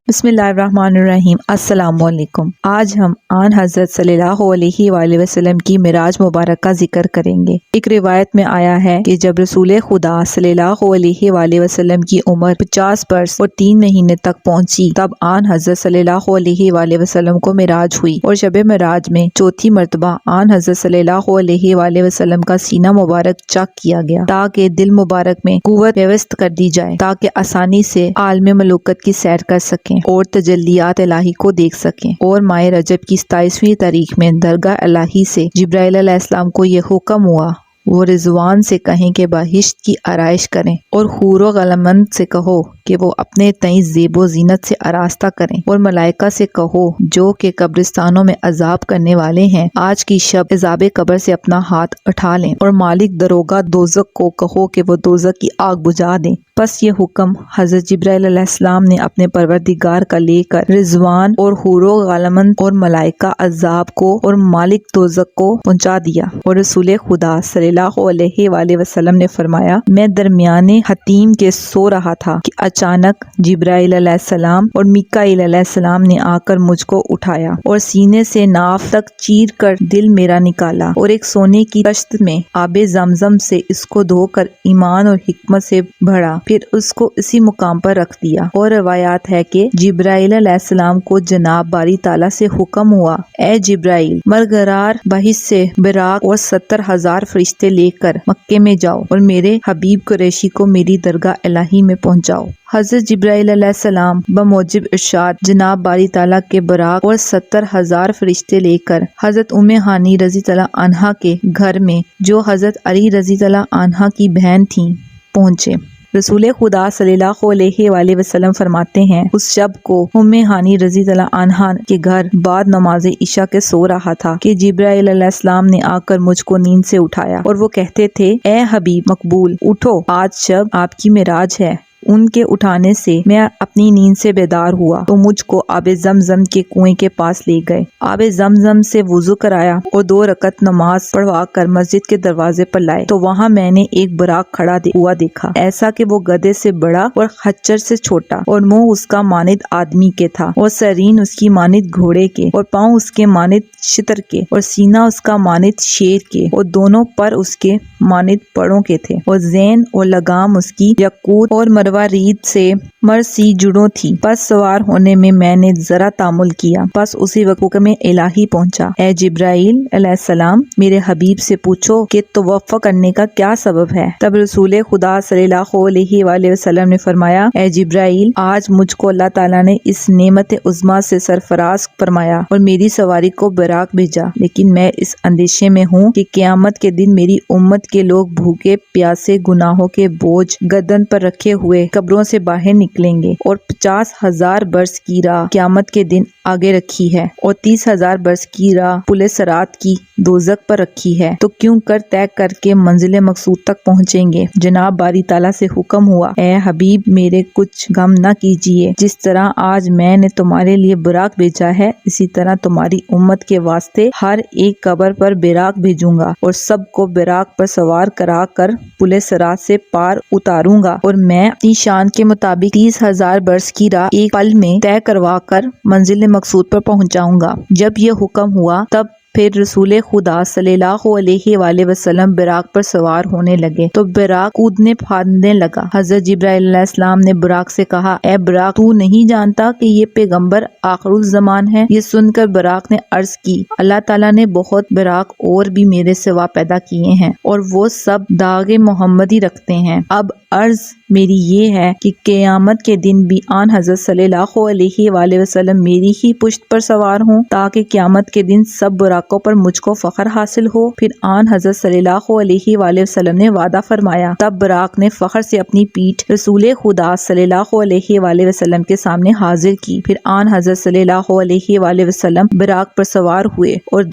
بسم اللہ الرحمن الرحیم۔ السلام علیکم۔ آج ہم آن حضرت صلی اللہ علیہ وآلہ وسلم کی معراج مبارک کا ذکر کریں گے۔ ایک روایت میں آیا ہے کہ جب رسول خدا صلی اللہ علیہ وآلہ وسلم کی عمر 50 برس اور 3 مہینے تک پہنچی تب آن حضرت صلی اللہ علیہ وآلہ وسلم کو معراج ہوئی، اور شب معراج میں چوتھی مرتبہ آن حضرت صلی اللہ علیہ وآلہ وسلم کا سینہ مبارک چاک کیا گیا تاکہ دل مبارک میں قوت پیوست کر دی جائے، تاکہ آسانی سے عالم ملوکت کی سیر کر سکیں اور تجلیات الہی کو دیکھ سکیں۔ اور ماہ رجب کی 27ویں تاریخ میں درگاہ الہی سے جبرائیل علیہ السلام کو یہ حکم ہوا وہ رضوان سے کہیں کہ بہشت کی آرائش کریں، اور حور و غلمند سے کہو کہ وہ اپنے تئیں زیب و زینت سے آراستہ کریں، اور ملائکہ سے کہو جو کہ قبرستانوں میں عذاب کرنے والے ہیں آج کی شب عذاب قبر سے اپنا ہاتھ اٹھا لیں، اور مالک دروگہ دوزخ کو کہو کہ وہ دوزخ کی آگ بجھا دیں۔ پس یہ حکم حضرت جبرائیل علیہ السلام نے اپنے پروردگار کا لے کر رضوان اور حور و غلمند اور ملائکہ عذاب کو اور مالک دوزخ کو پہنچا دیا۔ اور رسول خدا صلی اللہ علیہ وآلہ وسلم نے فرمایا، میں درمیان حتیم کے سو رہا تھا کہ اچانک جبرائیل علیہ السلام اور میکائیل علیہ السلام نے آ کر مجھ کو اٹھایا اور سینے سے ناف تک چیر کر دل میرا نکالا، اور ایک سونے کی کشت میں آب زمزم سے اس کو دھو کر ایمان اور حکمت سے بھرا، پھر اس کو اسی مقام پر رکھ دیا۔ اور روایات ہے کہ جبرائیل علیہ السلام کو جناب باری تعالیٰ سے حکم ہوا، اے جبرائیل، مرغرار بہشت سے براق اور 70,000 فرشتے لے کر مکے میں جاؤ اور میرے حبیب قریشی کو میری درگاہ الہی میں پہنچاؤ۔ حضرت جبرائیل علیہ السلام بموجب ارشاد جناب باری تعالیٰ کے براق اور 70,000 فرشتے لے کر حضرت ام ہانی رضی اللہ عنہا کے گھر میں، جو حضرت علی رضی اللہ عنہا کی بہن تھیں، پہنچے۔ رسول خدا صلی اللہ علیہ وآلہ وسلم فرماتے ہیں، اس شب کو ام ہانی رضی اللہ عنہا کے گھر بعد نماز عشاء کے سو رہا تھا کہ جبرائیل علیہ السلام نے آ کر مجھ کو نیند سے اٹھایا، اور وہ کہتے تھے، اے حبیب مقبول، اٹھو، آج شب آپ کی معراج ہے۔ ان کے اٹھانے سے میں اپنی نیند سے بیدار ہوا تو مجھ کو آب زمزم کے کنویں کے پاس لے گئے، آب زمزم سے وضو کرایا اور 2 رکعت نماز پڑھوا کر مسجد کے دروازے پر لائے تو وہاں میں نے ایک براق کھڑا ہوا دیکھا، ایسا کہ وہ گدھے سے بڑا اور خچر سے چھوٹا، اور منہ اس کا مانند آدمی کے تھا، اور سرین اس کی مانند گھوڑے کے، اور پاؤں اس کے مانند شتر کے، اور سینہ اس کا مانند شیر کے، اور دونوں پر اس کے مانند پڑوں کے تھے، اور زین اور لگام اس کی یاقوت اور مروارید سے مرسی جڑوں تھی۔ پس سوار ہونے میں نے ذرا تامل کیا، پس اسی وقت حکم الہی پہنچا، اے جبرائیل علیہ السلام، میرے حبیب سے پوچھو کہ طواف کرنے کا کیا سبب ہے۔ تب رسول خدا صلی اللہ علیہ وآلہ وسلم نے فرمایا، اے جبرائیل، آج مجھ کو اللہ تعالیٰ نے اس نعمت عظمیٰ سے سرفراز فرمایا اور میری سواری کو براق بھیجا، لیکن میں اس اندیشے میں ہوں کہ قیامت کے دن میری امت کے لوگ بھوکے پیاسے گناہوں کے بوجھ گردن پر رکھے ہوئے قبروں سے باہر نکلیں گے، اور 50,000 برس کی راہ قیامت کے دن آگے رکھی ہے، اور 30,000 برس کی راہ پل صراط کی دوزخ پر رکھی ہے، تو کیوں کر طے کر کے منزل مقصود تک پہنچیں گے۔ جناب باری تعالیٰ سے حکم ہوا، اے حبیب میرے کچھ غم نہ کیجیے، جس طرح آج میں نے تمہارے لیے براق بھیجا ہے اسی طرح تمہاری امت کے واسطے ہر ایک قبر پر براق بھیجوں گا، اور سب کو براق پر سوار کرا کر پل صراط سے پار اتاروں گا، اور میں اپنی شان کے مطابق 30,000 برس کی راہ ایک پل میں طے کروا کر منزل مقصود پر پہنچاؤں گا۔ جب یہ حکم ہوا تب پھر رسول خدا صلی اللہ علیہ وآلہ وسلم براق پر سوار ہونے لگے تو براق کودنے پھاندنے لگا۔ حضرت جبرائیل علیہ السلام نے براق سے کہا، اے براق، تو نہیں جانتا کہ یہ پیغمبر آخر الزمان ہے؟ یہ سن کر براق نے عرض کی، اللہ تعالیٰ نے بہت براق اور بھی میرے سوا پیدا کیے ہیں، اور وہ سب داغ محمدی رکھتے ہیں۔ اب عرض میری یہ ہے کہ قیامت کے دن بھی آن حضرت صلی اللہ علیہ وآلہ وسلم میری ہی پشت پر سوار ہوں، تاکہ قیامت کے دن سب براقوں پر مجھ کو فخر حاصل ہو۔ پھر آن حضرت صلی اللہ علیہ وآلہ وسلم نے وعدہ فرمایا، تب براق نے فخر سے اپنی پیٹھ رسول خدا صلی اللہ علیہ وآلہ وسلم کے سامنے حاضر کی۔ پھر آن حضرت صلی اللہ علیہ وآلہ وسلم براق پر سوار ہوئے، اور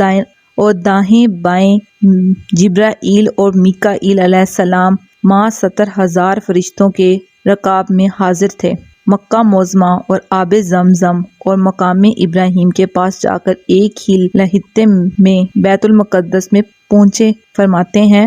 دائیں بائیں جبرائیل اور میکائیل علیہ السلام مع 70,000 فرشتوں کے رکاب میں حاضر تھے۔ مکہ معظمہ اور آب زمزم اور مقام ابراہیم کے پاس جا کر ایک ہی لمحے میں بیت المقدس میں پہنچے۔ فرماتے ہیں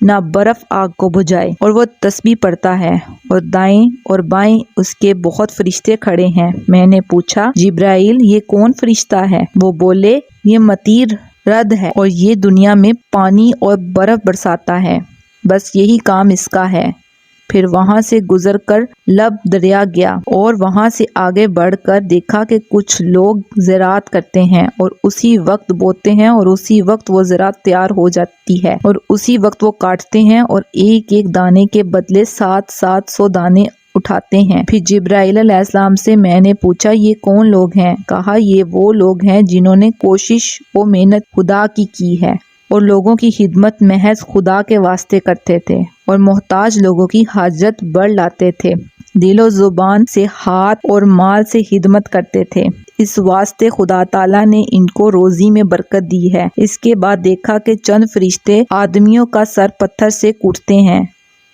نہ برف آگ کو بجھائے۔ اور وہ تسبیح پڑھتا ہے اور دائیں اور بائیں اس کے بہت فرشتے کھڑے ہیں۔ میں نے پوچھا جبرائیل یہ کون فرشتہ ہے؟ وہ بولے یہ مطیر رد ہے اور یہ دنیا میں پانی اور برف برساتا ہے، بس یہی کام اس کا ہے۔ پھر وہاں سے گزر کر لب دریا گیا اور وہاں سے آگے بڑھ کر دیکھا کہ کچھ لوگ زراعت کرتے ہیں اور اسی وقت بوتے ہیں اور اسی وقت وہ زراعت تیار ہو جاتی ہے اور اسی وقت وہ کاٹتے ہیں اور ایک ایک دانے کے بدلے 700 دانے اٹھاتے ہیں۔ پھر جبرائیل علیہ السلام سے میں نے پوچھا یہ کون لوگ ہیں؟ کہا یہ وہ لوگ ہیں جنہوں نے کوشش و محنت خدا کی ہے اور لوگوں کی خدمت محض خدا کے واسطے کرتے تھے اور محتاج لوگوں کی حاجت بڑھ لاتے تھے، دل و زبان سے، ہاتھ اور مال سے خدمت کرتے تھے۔ اس واسطے خدا تعالیٰ نے ان کو روزی میں برکت دی ہے۔ اس کے بعد دیکھا کہ چند فرشتے آدمیوں کا سر پتھر سے کوٹتے ہیں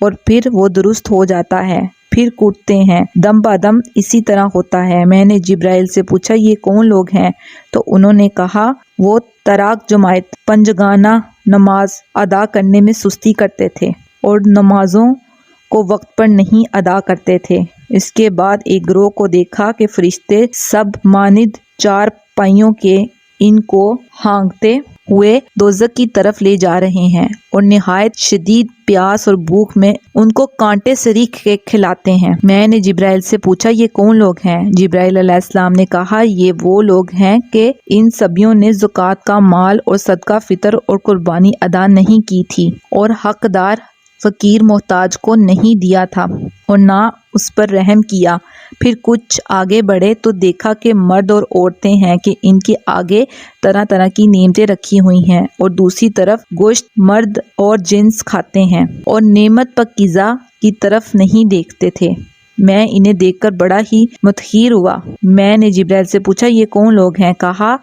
اور پھر وہ درست ہو جاتا ہے، پھر کوٹتے ہیں، دم بدم اسی طرح ہوتا ہے۔ میں نے جبرائیل سے پوچھا یہ کون لوگ ہیں؟ تو انہوں نے کہا وہ تراک جماعت پنجگانہ نماز ادا کرنے میں سستی کرتے تھے اور نمازوں کو وقت پر نہیں ادا کرتے تھے۔ اس کے بعد ایک گروہ کو دیکھا کہ فرشتے سب مانند چار پائیوں کے ان کو ہانکتے ہوئے دوزخ کی طرف لے جا رہے ہیں اور نہایت شدید پیاس اور بھوک میں ان کو کانٹے سے ریکھ کے کھلاتے ہیں۔ میں نے جبرائیل سے پوچھا یہ کون لوگ ہیں؟ جبرائیل علیہ السلام نے کہا یہ وہ لوگ ہیں کہ ان سبیوں نے زکوٰۃ کا مال اور صدقہ فطر اور قربانی ادا نہیں کی تھی اور حقدار فقیر محتاج کو نہیں دیا تھا اور نہ اس پر رحم کیا۔ پھر کچھ آگے بڑھے تو دیکھا کہ مرد اور عورتیں ہیں کہ ان کے آگے طرح طرح کی نعمتیں رکھی ہوئی ہیں اور دوسری طرف گوشت مرد اور جنس کھاتے ہیں اور نعمت پاکیزہ کی طرف نہیں دیکھتے تھے۔ میں انہیں دیکھ کر بڑا ہی متحیر ہوا۔ میں نے جبرائیل سے پوچھا یہ کون لوگ ہیں؟ کہا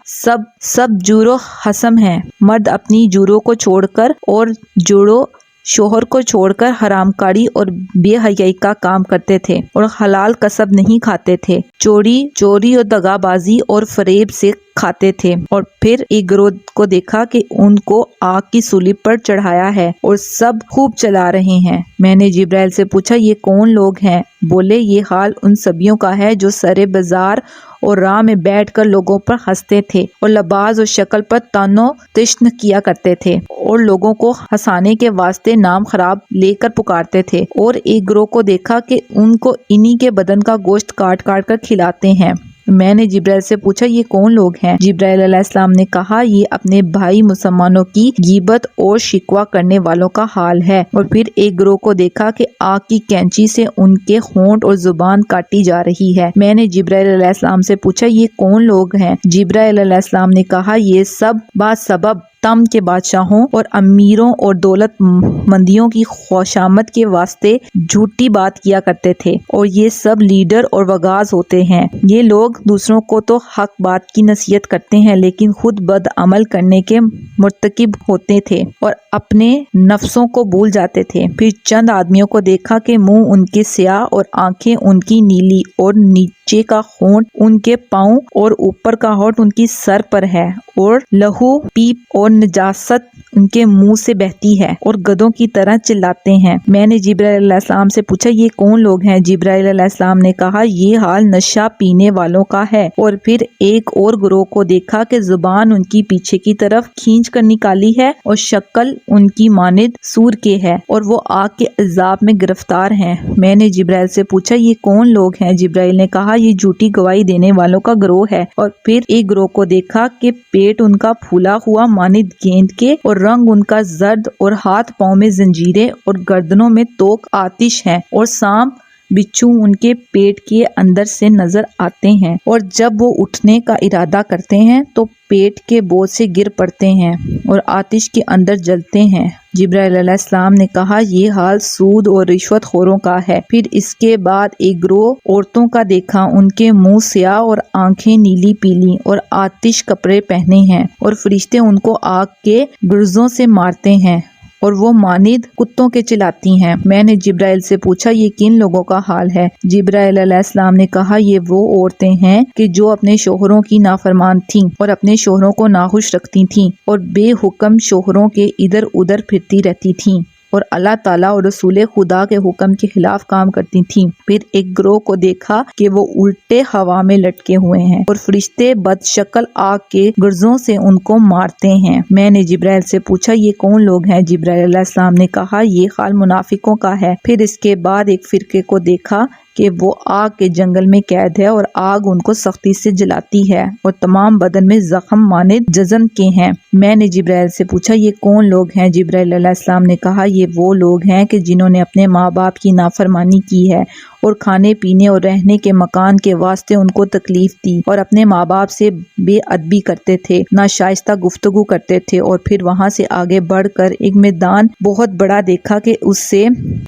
سب جورو حسم ہیں، مرد اپنی جورو کو چھوڑ کر اور جورو شوہر کو چھوڑ کر حرام کاری اور بے حیائی کا کام کرتے تھے اور حلال کسب نہیں کھاتے تھے، چوری اور دغا بازی اور فریب سے کھاتے تھے۔ اور پھر ایک گروہ کو دیکھا کہ ان کو آگ کی سولی پر چڑھایا ہے اور سب خوب چلا رہے ہیں۔ میں نے جبرائیل سے پوچھا یہ کون لوگ ہیں؟ بولے یہ حال ان سبیوں کا ہے جو سرے بازار اور راہ میں بیٹھ کر لوگوں پر ہنستے تھے اور لباس اور شکل پر طعن و تشن کیا کرتے تھے اور لوگوں کو ہنسانے کے واسطے نام خراب لے کر پکارتے تھے۔ اور ایک گروہ کو دیکھا کہ ان کو انہی کے بدن کا گوشت کاٹ کاٹ کر کھلاتے ہیں۔ میں نے جبرائیل سے پوچھا یہ کون لوگ ہیں؟ جبرائیل علیہ السلام نے کہا یہ اپنے بھائی مسلمانوں کی غیبت اور شکوہ کرنے والوں کا حال ہے۔ اور پھر ایک گروہ کو دیکھا کہ آگ کی کینچی سے ان کے ہونٹ اور زبان کاٹی جا رہی ہے۔ میں نے جبرائیل علیہ السلام سے پوچھا یہ کون لوگ ہیں؟ جبرائیل علیہ السلام نے کہا یہ سب بسبب تم کے بادشاہوں اور امیروں اور دولت مندیوں کی خوشامد کے واسطے جھوٹی بات کیا کرتے تھے اور یہ سب لیڈر اور وغاز ہوتے ہیں۔ یہ لوگ دوسروں کو تو حق بات کی نصیحت کرتے ہیں لیکن خود بد عمل کرنے کے مرتکب ہوتے تھے اور اپنے نفسوں کو بھول جاتے تھے۔ پھر چند آدمیوں کو دیکھا کہ منہ ان کے سیاہ اور آنکھیں ان کی نیلی اور نیچے کا ہونٹ ان کے پاؤں اور اوپر کا ہونٹ ان کی سر پر ہے اور لہو پیپ اور نجاست ان کے منہ سے بہتی ہے اور گدھوں کی طرح چلاتے ہیں۔ میں نے جبرائیل علیہ السلام سے پوچھا یہ کون لوگ ہیں؟ جبرائیل علیہ السلام نے کہا یہ حال نشہ پینے والوں کا ہے۔ اور پھر ایک اور گروہ کو دیکھا کہ زبان ان کی پیچھے کی طرف کھینچ کر نکالی ہے اور شکل ان کی مانند سور کے ہے اور وہ آگ کے عذاب میں گرفتار ہیں۔ میں نے جبرائیل سے پوچھا یہ کون لوگ ہیں؟ جبرائیل نے کہا یہ جھوٹی گواہی دینے والوں کا گروہ ہے۔ اور پھر ایک گروہ کو دیکھا کہ پیٹ ان کا پھولا ہوا مانند گیند کے اور رنگ ان کا زرد اور ہاتھ پاؤں میں زنجیریں اور گردنوں میں توق آتش ہیں اور سانپ بچھو ان کے پیٹ کے اندر سے نظر آتے ہیں اور جب وہ اٹھنے کا ارادہ کرتے ہیں تو پیٹ کے بوجھ سے گر پڑتے ہیں اور آتش کے اندر جلتے ہیں۔ جبرائیل علیہ السلام نے کہا یہ حال سود اور رشوت خوروں کا ہے۔ پھر اس کے بعد ایک گروہ عورتوں کا دیکھا، ان کے منہ سیاہ اور آنکھیں نیلی پیلی اور آتش کپڑے پہنے ہیں اور فرشتے ان کو آگ کے گرزوں سے مارتے ہیں اور وہ مانند کتوں کے چلاتی ہیں۔ میں نے جبرائیل سے پوچھا یہ کن لوگوں کا حال ہے؟ جبرائیل علیہ السلام نے کہا یہ وہ عورتیں ہیں کہ جو اپنے شوہروں کی نافرمان تھیں اور اپنے شوہروں کو ناخوش رکھتی تھیں اور بے حکم شوہروں کے ادھر ادھر پھرتی رہتی تھیں۔ اور اللہ تعالیٰ اور رسول خدا کے حکم کے خلاف کام کرتی تھیں۔ پھر ایک گروہ کو دیکھا کہ وہ الٹے ہوا میں لٹکے ہوئے ہیں اور فرشتے بد شکل آگ کے گرزوں سے ان کو مارتے ہیں۔ میں نے جبرائیل سے پوچھا یہ کون لوگ ہیں؟ جبرائیل علیہ السلام نے کہا یہ خال منافقوں کا ہے۔ پھر اس کے بعد ایک فرقے کو دیکھا کہ وہ آگ کے جنگل میں قید ہے اور آگ ان کو سختی سے جلاتی ہے اور تمام بدن میں زخم مانند جزم کے ہیں۔ میں نے جبرائیل سے پوچھا یہ کون لوگ ہیں؟ جبرائیل علیہ السلام نے کہا یہ وہ لوگ ہیں کہ جنہوں نے اپنے ماں باپ کی نافرمانی کی ہے اور کھانے پینے اور رہنے کے مکان کے واسطے ان کو تکلیف دی اور اپنے ماں باپ سے بے ادبی کرتے تھے، ناشائستہ گفتگو کرتے تھے، اور پھر وہاں سے آگے بڑھ کر ایک میدان بہت بڑا دیکھا کہ اس سے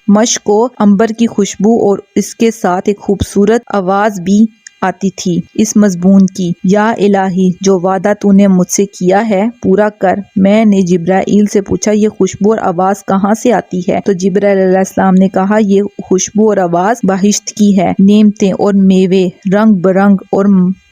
مشک و عنبر کی خوشبو اور اس کے ساتھ ایک خوبصورت آواز بھی آتی تھی اس مضمون کی، یا الہی جو وعدہ تو نے مجھ سے کیا ہے پورا کر۔ میں نے جبرائیل سے پوچھا یہ خوشبو اور آواز کہاں سے آتی ہے؟ تو جبرائیل علیہ السلام نے کہا یہ خوشبو اور آواز بہشت کی ہے، نعمتیں اور میوے رنگ برنگ اور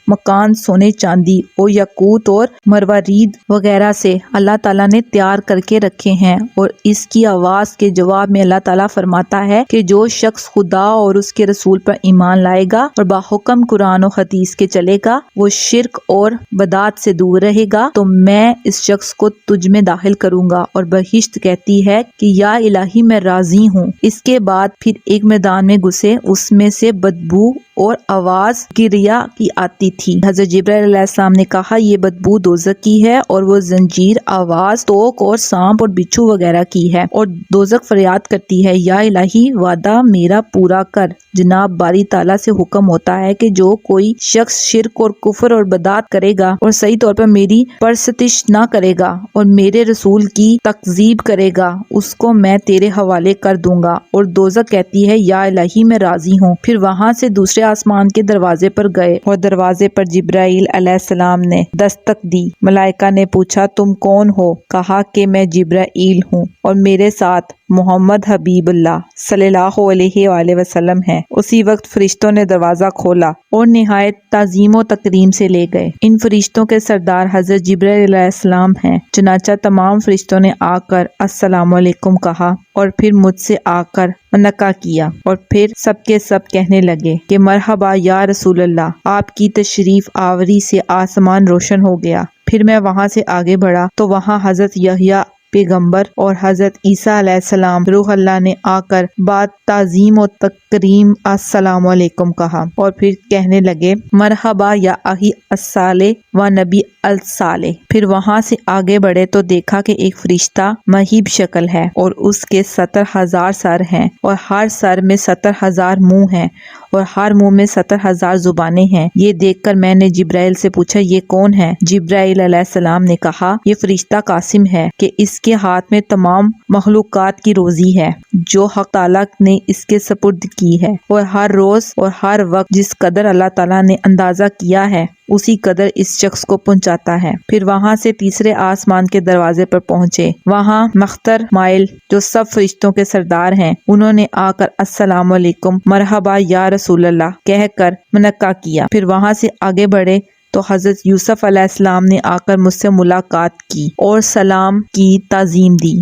مکان سونے چاندی اور یاقوت اور مروارید وغیرہ سے اللہ تعالیٰ نے تیار کر کے رکھے ہیں، اور اس کی آواز کے جواب میں اللہ تعالیٰ فرماتا ہے کہ جو شخص خدا اور اس کے رسول پر ایمان لائے گا اور باحکم قرآن و حدیث کے چلے گا، وہ شرک اور بدعت سے دور رہے گا، تو میں اس شخص کو تجھ میں داخل کروں گا۔ اور بہشت کہتی ہے کہ یا الہی میں راضی ہوں۔ اس کے بعد پھر ایک میدان میں گھسے، اس میں سے بدبو اور آواز گریا کی آتی تھی۔ حضرت جبرائیل علیہ السلام نے کہا یہ بدبو دوزخ کی ہے اور وہ زنجیر، آواز، توق اور سانپ اور بچھو وغیرہ کی ہے، اور دوزخ فریاد کرتی ہے یا الہی وعدہ میرا پورا کر۔ جناب باری تعالیٰ سے حکم ہوتا ہے کہ جو کوئی شخص شرک اور کفر اور بدعت کرے گا اور صحیح طور پر میری پرستش نہ کرے گا اور میرے رسول کی تکذیب کرے گا، اس کو میں تیرے حوالے کر دوں گا۔ اور دوزخ کہتی ہے یا الہی میں راضی ہوں۔ پھر وہاں سے دوسرے آسمان کے دروازے پر گئے اور دروازے پر جبرائیل علیہ السلام نے دستک دی۔ ملائکہ نے پوچھا تم کون ہو؟ کہا کہ میں جبرائیل ہوں اور میرے ساتھ محمد حبیب اللہ صلی اللہ علیہ وآلہ وسلم ہے۔ اسی وقت فرشتوں نے دروازہ کھولا اور نہایت تعظیم و تکریم سے لے گئے۔ ان فرشتوں کے سردار حضرت جبرائیل علیہ السلام ہیں۔ چنانچہ تمام فرشتوں نے آ کر السلام علیکم کہا اور پھر مجھ سے آ کر منقع کیا، اور پھر سب کے سب کہنے لگے کہ مرحبا یا رسول اللہ، آپ کی تشریف آوری سے آسمان روشن ہو گیا۔ پھر میں وہاں سے آگے بڑھا تو وہاں حضرت یحییٰ پیغمبر اور حضرت عیسیٰ علیہ السلام روح اللہ نے آ کر بعد تعظیم و تکریم السلام علیکم کہا، اور پھر کہنے لگے مرحبا یا اخی الصالح و نبی الصالح۔ پھر وہاں سے آگے بڑھے تو دیکھا کہ ایک فرشتہ مہیب شکل ہے اور اس کے 70,000 سر ہیں اور ہر سر میں 70,000 منہ ہیں اور ہر منہ میں 70,000 زبانیں ہیں۔ یہ دیکھ کر میں نے جبرائیل سے پوچھا یہ کون ہے؟ جبرائیل علیہ السلام نے کہا یہ فرشتہ قاسم ہے کہ اس کے ہاتھ میں تمام مخلوقات کی روزی ہے جو حق تعالیٰ نے اس کے سپرد کی ہے، اور ہر روز اور ہر وقت جس قدر اللہ تعالیٰ نے اندازہ کیا ہے اسی قدر اس شخص کو پہنچاتا ہے۔ پھر وہاں سے تیسرے آسمان کے دروازے پر پہنچے، وہاں مختر مائل جو سب فرشتوں کے سردار ہیں انہوں نے آ کر السلام علیکم مرحبا یا رسول اللہ کہہ کر منقع کیا۔ پھر وہاں سے آگے بڑھے تو حضرت یوسف علیہ السلام نے آ کر مجھ سے ملاقات کی اور سلام کی تعظیم دی،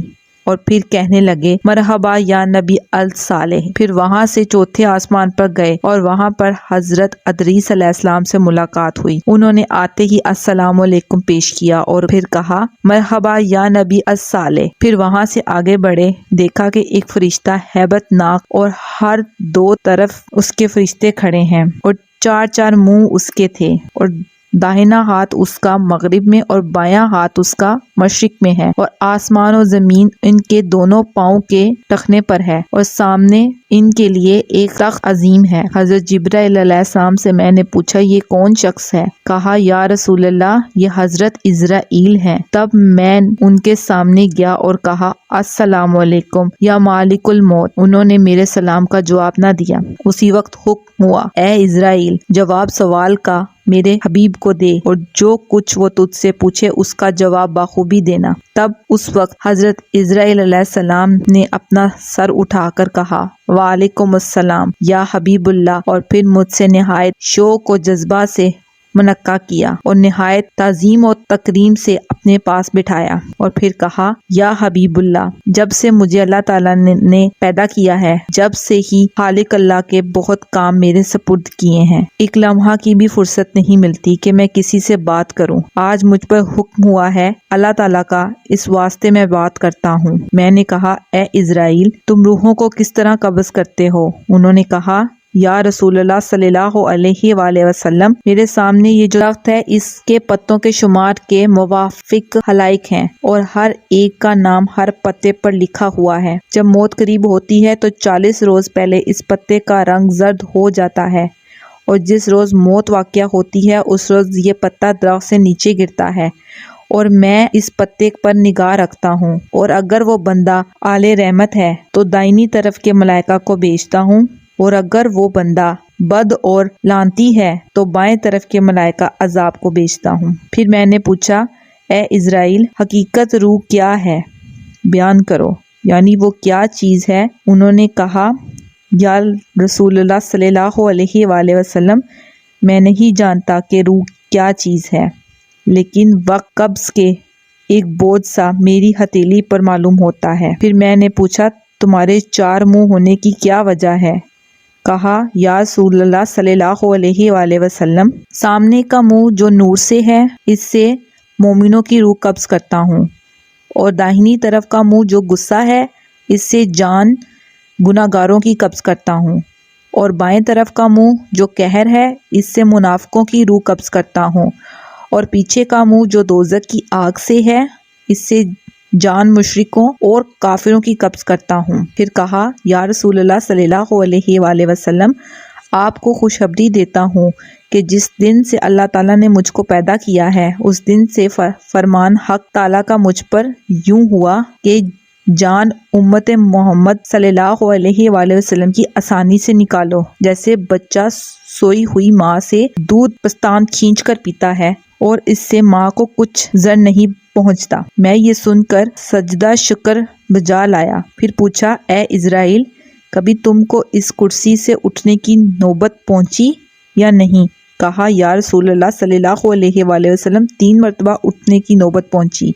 اور پھر کہنے لگے مرحبا یا نبی الصالح۔ پھر وہاں سے چوتھے آسمان پر گئے اور وہاں پر حضرت ادریس علیہ السلام سے ملاقات ہوئی۔ انہوں نے آتے ہی السلام علیکم پیش کیا اور پھر کہا مرحبا یا نبی الصالح۔ پھر وہاں سے آگے بڑھے، دیکھا کہ ایک فرشتہ ہیبت ناک اور ہر دو طرف اس کے فرشتے کھڑے ہیں اور 4 منہ اس کے تھے، اور داہنا ہاتھ اس کا مغرب میں اور بایاں ہاتھ اس کا مشرق میں ہے، اور آسمان و زمین ان کے دونوں پاؤں کے ٹخنے پر ہے، اور سامنے ان کے لیے ایک تخت عظیم ہے۔ حضرت جبرائیل علیہ السلام سے میں نے پوچھا یہ کون شخص ہے؟ کہا یا رسول اللہ یہ حضرت عزرائیل ہیں۔ تب میں ان کے سامنے گیا اور کہا السلام علیکم یا مالک الموت۔ انہوں نے میرے سلام کا جواب نہ دیا۔ اسی وقت حکم ہوا اے عزرائیل جواب سوال کا میرے حبیب کو دے، اور جو کچھ وہ تجھ سے پوچھے اس کا جواب بخوبی دینا۔ تب اس وقت حضرت عزرائیل علیہ السلام نے اپنا سر اٹھا کر کہا وعلیکم السلام یا حبیب اللہ، اور پھر مجھ سے نہایت شوق و جذبہ سے منعقد کیا اور نہایت تعظیم اور تکریم سے اپنے پاس بٹھایا اور پھر کہا یا حبیب اللہ، جب سے مجھے اللہ تعالیٰ نے پیدا کیا ہے، جب سے ہی خالق اللہ کے بہت کام میرے سپرد کیے ہیں، ایک لمحہ کی بھی فرصت نہیں ملتی کہ میں کسی سے بات کروں۔ آج مجھ پر حکم ہوا ہے اللہ تعالیٰ کا، اس واسطے میں بات کرتا ہوں۔ میں نے کہا اے اسرائیل، تم روحوں کو کس طرح قبض کرتے ہو؟ انہوں نے کہا یا رسول اللہ صلی اللہ علیہ وآلہ وسلم، میرے سامنے یہ جو درخت ہے اس کے پتوں کے شمار کے موافق حلائق ہیں اور ہر ایک کا نام ہر پتے پر لکھا ہوا ہے۔ جب موت قریب ہوتی ہے تو 40 روز پہلے اس پتے کا رنگ زرد ہو جاتا ہے اور جس روز موت واقع ہوتی ہے اس روز یہ پتا درخت سے نیچے گرتا ہے اور میں اس پتے پر نگاہ رکھتا ہوں، اور اگر وہ بندہ آل رحمت ہے تو دائنی طرف کے ملائکہ کو بھیجتا ہوں، اور اگر وہ بندہ بد اور لعنتی ہے تو بائیں طرف کے ملائکہ عذاب کو بھیجتا ہوں۔ پھر میں نے پوچھا اے اسرائیل، حقیقت روح کیا ہے؟ بیان کرو، یعنی وہ کیا چیز ہے؟ انہوں نے کہا یا رسول اللہ صلی اللہ علیہ وآلہ وسلم، میں نہیں جانتا کہ روح کیا چیز ہے، لیکن وقت قبض کے ایک بوجھ سا میری ہتھیلی پر معلوم ہوتا ہے۔ پھر میں نے پوچھا تمہارے 4 منہ ہونے کی کیا وجہ ہے؟ کہا یا رسول اللہ صلی اللہ علیہ وآلہ وسلم، سامنے کا منہ جو نور سے ہے اس سے مومنوں کی روح قبض کرتا ہوں، اور داہنی طرف کا منہ جو غصہ ہے اس سے جان گناہگاروں کی قبض کرتا ہوں، اور بائیں طرف کا منہ جو قہر ہے اس سے منافقوں کی روح قبض کرتا ہوں، اور پیچھے کا منہ جو دوزخ کی آگ سے ہے اس سے جان مشرکوں اور کافروں کی قبض کرتا ہوں۔ پھر کہا یا رسول اللہ صلی اللہ علیہ وآلہ وسلم، آپ کو خوشخبری دیتا ہوں کہ جس دن سے اللہ تعالیٰ نے مجھ کو پیدا کیا ہے اس دن سے فرمان حق تعالیٰ کا مجھ پر یوں ہوا کہ جان امت محمد صلی اللہ علیہ وآلہ وسلم کی آسانی سے نکالو، جیسے بچہ سوئی ہوئی ماں سے دودھ پستان کھینچ کر پیتا ہے اور اس سے ماں کو کچھ زر نہیں پہنچتا۔ میں یہ سن کر سجدہ شکر بجا لایا، پھر پوچھا اے اسرائیل، کبھی تم کو اس کرسی سے اٹھنے کی نوبت پہنچی یا نہیں؟ کہا یا رسول اللہ صلی اللہ علیہ وآلہ وسلم، 3 مرتبہ اٹھنے کی نوبت پہنچی۔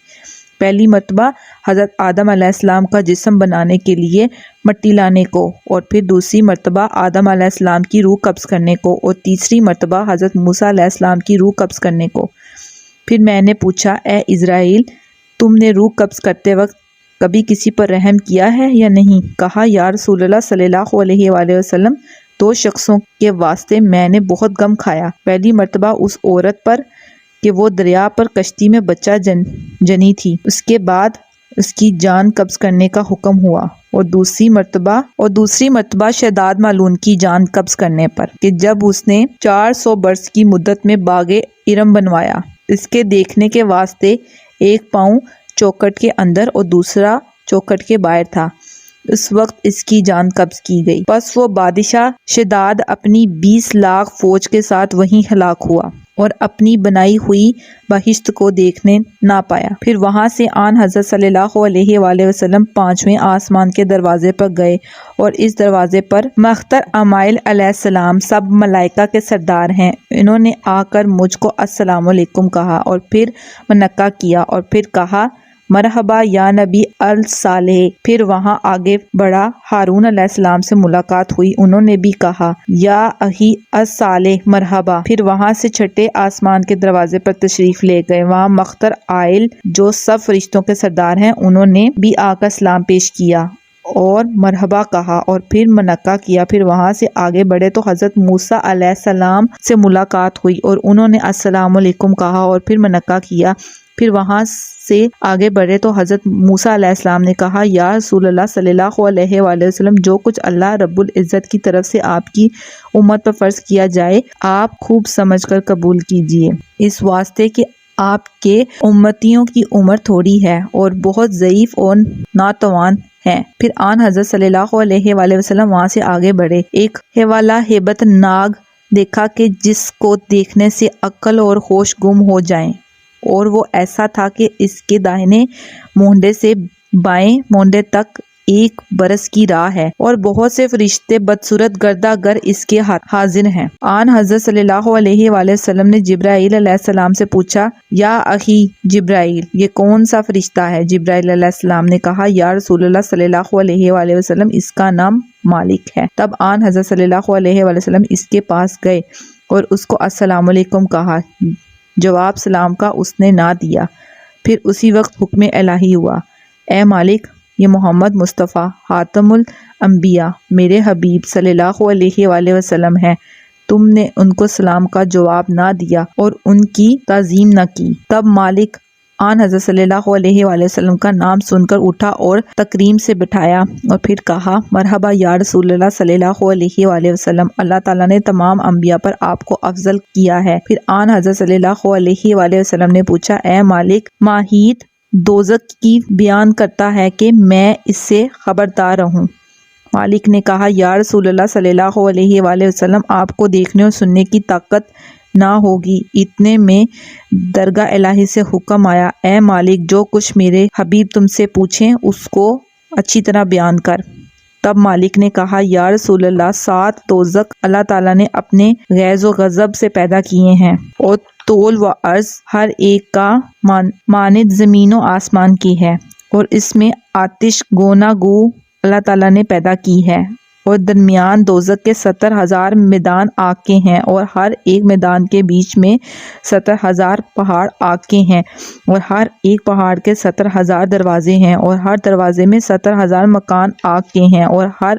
پہلی مرتبہ حضرت آدم علیہ السلام کا جسم بنانے کے لیے مٹی لانے کو، اور پھر دوسری مرتبہ آدم علیہ السلام کی روح قبض کرنے کو، اور تیسری مرتبہ حضرت موسیٰ علیہ السلام کی روح قبض کرنے کو۔ پھر میں نے پوچھا اے اسرائیل، تم نے روح قبض کرتے وقت کبھی کسی پر رحم کیا ہے یا نہیں؟ کہا یا رسول اللہ صلی اللہ علیہ وآلہ وسلم، 2 شخصوں کے واسطے میں نے بہت غم کھایا۔ پہلی مرتبہ اس عورت پر کہ وہ دریا پر کشتی میں بچہ جنی تھی، اس کے بعد اس کی جان قبض کرنے کا حکم ہوا، اور دوسری مرتبہ شداد مالون کی جان قبض کرنے پر کہ جب اس نے 400 برس کی مدت میں باغ ارم بنوایا، اس کے دیکھنے کے واسطے ایک پاؤں چوکھٹ کے اندر اور دوسرا چوکھٹ کے باہر تھا، اس وقت اس کی جان قبض کی گئی۔ پس وہ بادشاہ شداد اپنی 20 لاکھ فوج کے ساتھ وہیں ہلاک ہوا اور اپنی بنائی ہوئی بہشت کو دیکھنے نہ پایا۔ پھر وہاں سے آن حضرت صلی اللہ علیہ وآلہ وسلم 5ویں آسمان کے دروازے پر گئے، اور اس دروازے پر مختر عمائل علیہ السلام سب ملائکہ کے سردار ہیں، انہوں نے آ کر مجھ کو السلام علیکم کہا اور پھر منعقد کیا، اور پھر کہا مرحبا یا نبی الصالح۔ پھر وہاں آگے بڑھا، ہارون علیہ السلام سے ملاقات ہوئی، انہوں نے بھی کہا یا اخی الصالح مرحبا۔ پھر وہاں سے چھٹے آسمان کے دروازے پر تشریف لے گئے، وہاں مختر عائل جو سب فرشتوں کے سردار ہیں، انہوں نے بھی آ کر سلام پیش کیا اور مرحبا کہا اور پھر منعقد کیا۔ پھر وہاں سے آگے بڑھے تو حضرت موسیٰ علیہ السلام سے ملاقات ہوئی اور انہوں نے السلام علیکم کہا اور پھر منعقد کیا۔ پھر وہاں سے آگے بڑھے تو حضرت موسیٰ علیہ السلام نے کہا یا رسول اللہ صلی اللہ علیہ وآلہ وسلم، جو کچھ اللہ رب العزت کی طرف سے آپ کی امت پر فرض کیا جائے آپ خوب سمجھ کر قبول کیجئے، اس واسطے کہ آپ کے امتیوں کی عمر تھوڑی ہے اور بہت ضعیف اور ناتوان ہیں۔ پھر آن حضرت صلی اللہ علیہ وآلہ وسلم وہاں سے آگے بڑھے، ایک حوالہ ہیبت ناگ دیکھا کہ جس کو دیکھنے سے عقل اور ہوش گم ہو جائیں، اور وہ ایسا تھا کہ اس کے داہنے مونڈے سے بائیں مونڈے تک 1 برس کی راہ ہے اور بہت سے فرشتے بدصورت گردہ گر اس کے حاضر ہیں۔ آن حضرت صلی اللہ علیہ وآلہ وسلم نے جبرائیل علیہ السلام سے پوچھا، یا اخی جبرائیل، یہ کون سا فرشتہ ہے؟ جبرائیل علیہ السلام نے کہا، یا رسول اللہ صلی اللہ علیہ وآلہ وسلم، اس کا نام مالک ہے۔ تب آن حضرت صلی اللہ علیہ وآلہ وسلم اس کے پاس گئے اور اس کو السلام علیکم کہا۔ جواب سلام کا اس نے نہ دیا۔ پھر اسی وقت حکم الہی ہوا، اے مالک، یہ محمد مصطفیٰ خاتم الانبیاء میرے حبیب صلی اللہ علیہ وآلہ وسلم ہیں، تم نے ان کو سلام کا جواب نہ دیا اور ان کی تعظیم نہ کی۔ تب مالک آن حضرت صلی اللہ علیہ وآلہ وسلم کا نام سن کر اٹھا اور تکریم سے بٹھایا اور پھر کہا، مرحبا یا رسول اللہ صلی اللہ علیہ وآلہ وسلم، اللہ تعالیٰ نے تمام انبیاء پر آپ کو افضل کیا ہے۔ پھر آن حضرت صلی اللہ علیہ وآلہ وسلم نے پوچھا، اے مالک، ماہیت دوزخ کی بیان کرتا ہے کہ میں اس سے خبردار رہوں۔ مالک نے کہا، یا رسول اللہ صلی اللہ علیہ وآلہ وسلم، آپ کو دیکھنے اور سننے کی طاقت نہ ہوگی۔ اتنے میں درگاہ الہی سے حکم آیا، اے مالک، جو کچھ میرے حبیب تم سے پوچھیں اس کو اچھی طرح بیان کر۔ تب مالک نے کہا، یا رسول اللہ، 7 دوزخ اللہ تعالیٰ نے اپنے غیظ و غضب سے پیدا کیے ہیں اور طول و عرض ہر ایک کا مانند زمین و آسمان کی ہے، اور اس میں آتش گونا گو اللہ تعالیٰ نے پیدا کی ہے، اور درمیان دوزخ کے 70,000 میدان آگ کے ہیں، اور ہر ایک میدان کے بیچ میں 70,000 پہاڑ آگ کے ہیں، اور ہر ایک پہاڑ کے 70,000 دروازے ہیں، اور ہر دروازے میں 70,000 مکان آگ کے ہیں، اور ہر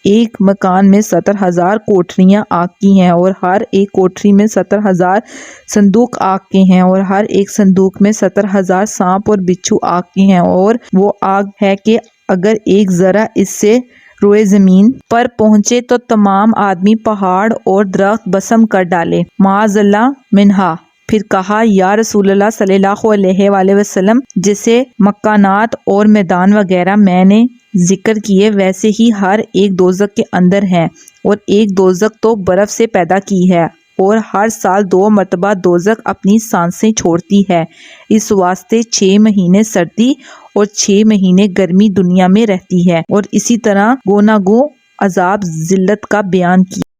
ایک مکان میں 70,000 کوٹریاں آگ کی ہیں، اور ہر ایک کوٹری میں 70,000 صندوق آگ کے ہیں، اور ہر ایک صندوق میں 70,000 سانپ اور بچھو آگ کے ہیں، اور وہ آگ ہے کہ اگر ایک ذرہ اس سے روئے زمین پر پہنچے تو تمام آدمی، پہاڑ اور درخت بسم کر ڈالے، معاذ اللہ منہا۔ پھر کہا، یا رسول اللہ صلی اللہ علیہ وآلہ وسلم، جیسے مکانات اور میدان وغیرہ میں نے ذکر کیے ویسے ہی ہر ایک دوزخ کے اندر ہے، اور ایک دوزخ تو برف سے پیدا کی ہے، اور ہر سال 2 مرتبہ دوزخ اپنی سانسیں چھوڑتی ہے، اس واسطے 6 مہینے سردی اور 6 مہینے گرمی دنیا میں رہتی ہے، اور اسی طرح گونا گو عذاب ذلت کا بیان کیا۔